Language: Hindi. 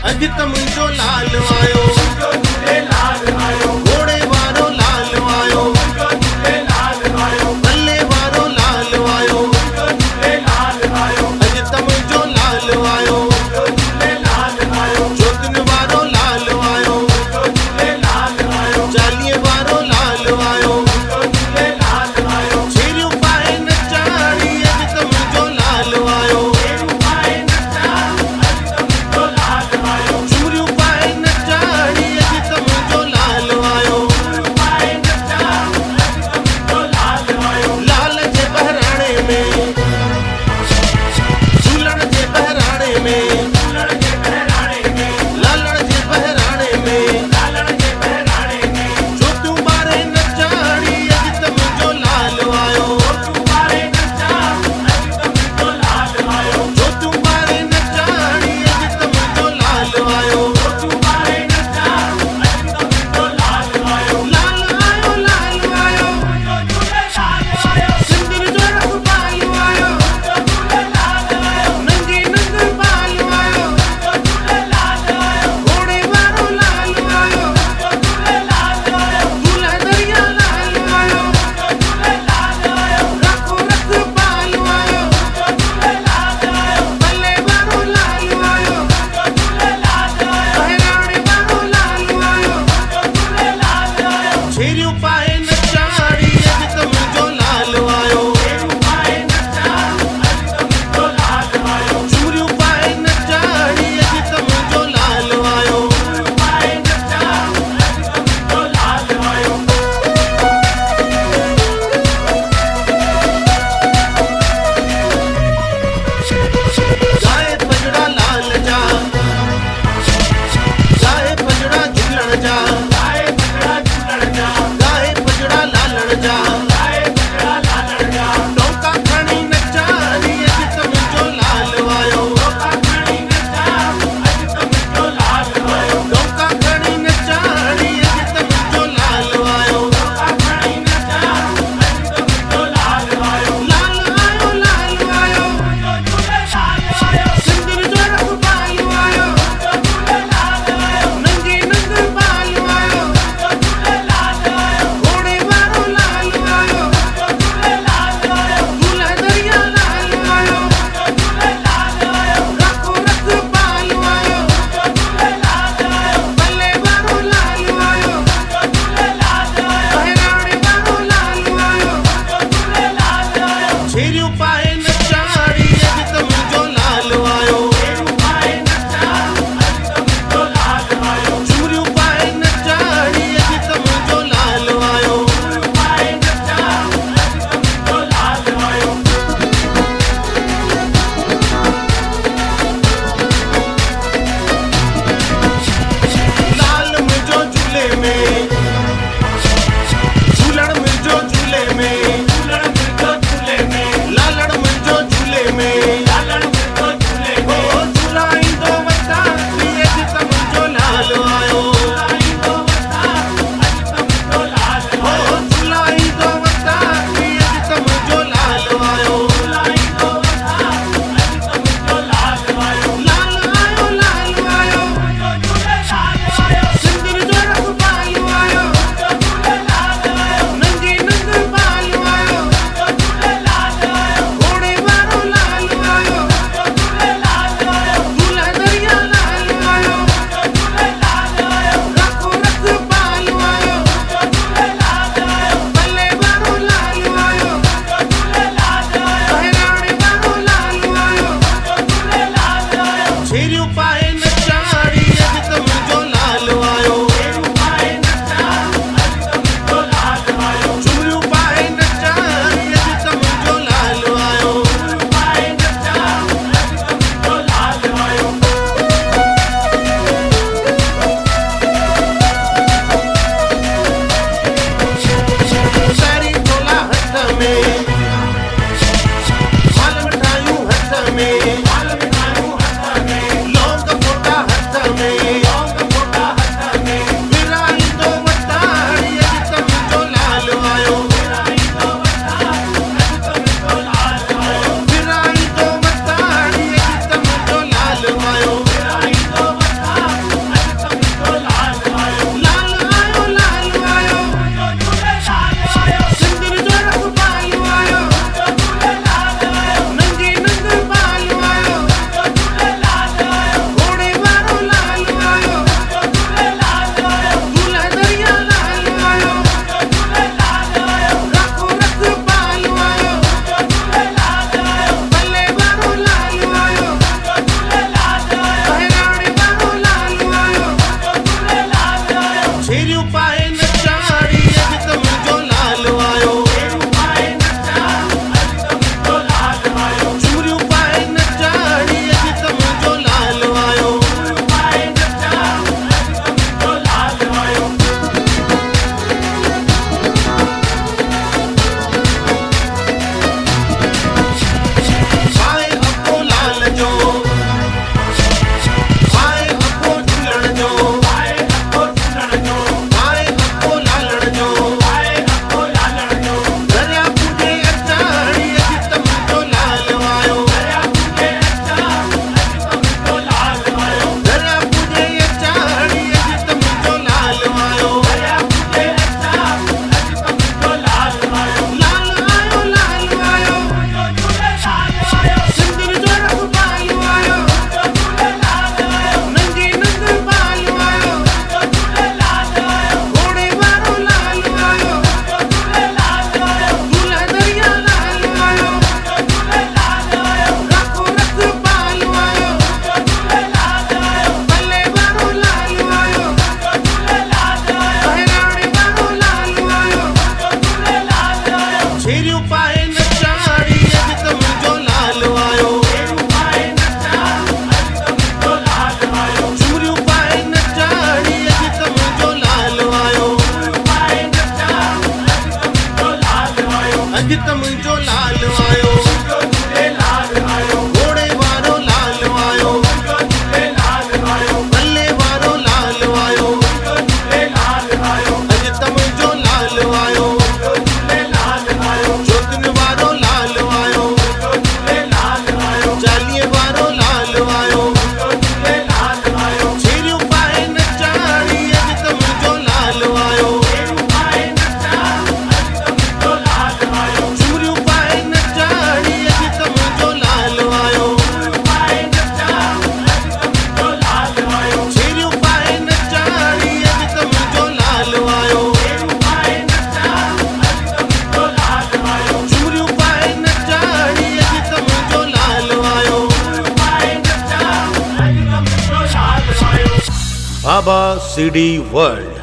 अज त मुंहिंजो लाल आयो, घोड़े वारो लाल आयो, भले वारो लाल आयो, अज त मुंहिंजो लाल आयो, जोतिन वारो लाल आयो, चालीहे वारो लाल आयो, छेरियूं पाए नचाड़ी अज त मुंहिंजो लाल आयो, चूड़ियूं पाए नचाड़ी अज त मुंहिंजो लाल आयो, लाल जे बहिराणे में, झूलण जे बहिराणे में, लालण जे बहिराणे में, जोतियूं ॿारे नचाड़ी अज त मुंहिंजो लाल आयो, जोतियूं ॿारे नचाड़ी अज त मुंहिंजो लाल आयो, लाल आयो, लाल आयो, सिंदूर जो रखबाल आयो, नंगे नंगे बाल आयो, घोड़े वारो लाल आयो, दूल्हा दरिया लाल आयो, रखो रखबाल आयो, भले वारो लाल आयो, बहिराणे वारो लाल आयो, छेरियूं पाए नचाड़ी अज त मुंहिंजो लाल आयो, चूड़ियूं पाए नचाड़ी अज त मुंहिंजो लाल आयो, गाए पंजड़ा लाल जा, गाए पंजड़ा झूलण जा, गाए पंजड़ा लालण जा, टोका खणी नचाड़ी अज त मुंहिंजो लाल आयो, टोका खणी नचाड़ी अज त मुंहिंजो लाल आयो, लाल आयो, लाल आयो, सिंदूर जो रखबाल आयो, नंगे नंगे बाल आयो, घोड़े वारो लाल आयो, दूल्हा दरिया लाल आयो, रखो रखबाल आयो, भले वारो लाल आयो, बहिराणे वारो लाल आयो, छेरियूं पाए नचाड़ी अज त मुंहिंजो लाल आयो, चूड़ियूं पाए नचाड़ी अज त मुंहिंजो लाल आयो, लाल मुंहिंजो झूले में, झूलण मुंहिंजो झूले में, लालण बाबा सीडी वर्ल्ड.